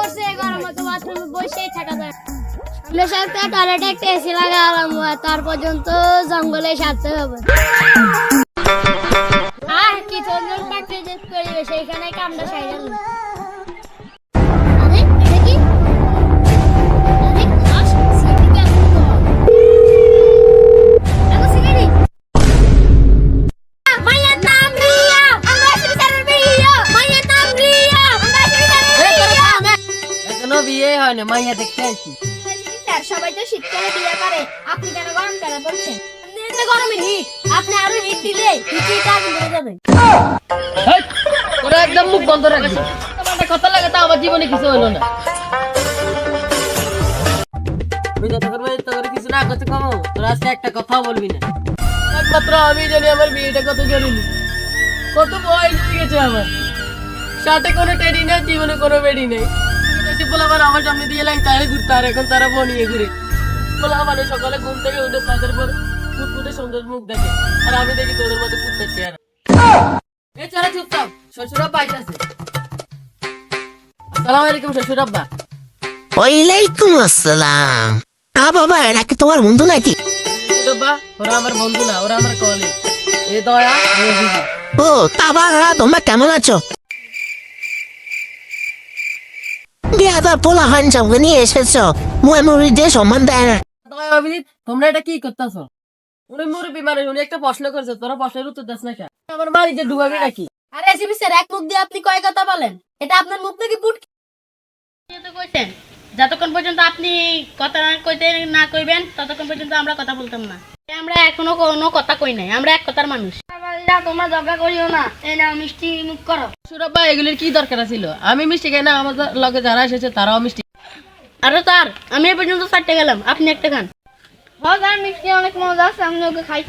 করছে গরম তো বাথরুমে বসেই থাকা যায় সামনের সপ্তাহে টয়লেটে একটা এসি লাগালাম তার পর্যন্ত জঙ্গলে সারতে হবে আর কি সুন্দর প্রাকৃতিক পরিবেশ এখানে কামড়া সাইকেল আরে এটা কি আরে ক্লাস সিটি ক্যাম্প আমি সিগারি মায়ের নাম রিয়া আমরা সিগারেট বিয়া মায়ের নাম রিয়া আমরা সিগারেট এখনো বিয়ে হয় না, মাইয়া দেখতে আসছি। স্যার সবাই তো শীতকালে বিয়ে করে আপনি কেন গরম কেন করছেন আপনি গরমে হিট আপনি আরো হিট দিলে হিটটা আগুন ধরে যাবে হেই, তোরা একদম মুখ বন্ধ রাখবি। তোমার কথা লাগে তা আমার জীবনে কিছু হলো না। আমি যতক্ষণ পর্যন্ত তোর কিছু না করতে খাবো, তোরা আজকে একটা কথাও বলবি না। একমাত্র আমি জানি আমার বিয়েটা কত জরুরি, কত বয়স হয়ে গেছে আমার, সাথে কোনো টেডি নেই, জীবনে কোনো বেডি নেই। বলাবার আমার সামনে দিয়ে লাগে তারে ঘুরতে, আর এখন তারা বনিয়ে ঘুরে বলা মানে সকালে ঘুম থেকে উঠে তাদের পর ফুটফুটে সুন্দর মুখ দেখে, আর আমি দেখি তোদের মধ্যে ফুটতে চেহারা। এছাড়া চুপচাপ শ্বশুর আব্বা আইতাছে। আসসালামু আলাইকুম শ্বশুর আব্বা। ওয়ালাইকুম আসসালাম। বাবা এরা কি তোমার বন্ধু নাকি? শ্বশুর আব্বা ওরা আমার বন্ধু না, ওরা আমার কলিগ। এ দয়া এ দিদি। ও বাবা তোমরা কেমন আছো? বিয়াদা পোলা হান সঙ্গে নিয়ে এসেছো, মুড়ি দিয়ে সম্মান দেয় না। দয়া অভিজিৎ তোমরা এটা কি করতেছো? উনি মুরব্বী মানুষ, উনি একটা প্রশ্ন করছে, তোরা প্রশ্নের উত্তর দাস না কেন? আমার বাড়ি যে ডুবাবি নাকি? আরে এসিবি স্যার এক মুখ দিয়ে আপনি কয় কথা বলেন এটা আপনার মুখ থেকে পুট কইছেন যতক্ষণ পর্যন্ত আপনি কথা কইতে না কইবেন ততক্ষণ পর্যন্ত আমরা কথা বলতাম না। আমরা এখনো কোনো কথা কই নাই, আমরা এক কথার মানুষ। তোমরা ঝগড়া করিও না এই নাও মিষ্টি মুখ করো সুরব্বা এগুলির কি দরকার ছিল? আমি মিষ্টি খাই না, আমার লগে যারা এসেছে তারাও মিষ্টি। আরে স্যার আমি এ পর্যন্ত 4টা গেলাম, আপনি একটা খান। মিষ্টি অনেক মজা আছে আমি ওকে খাই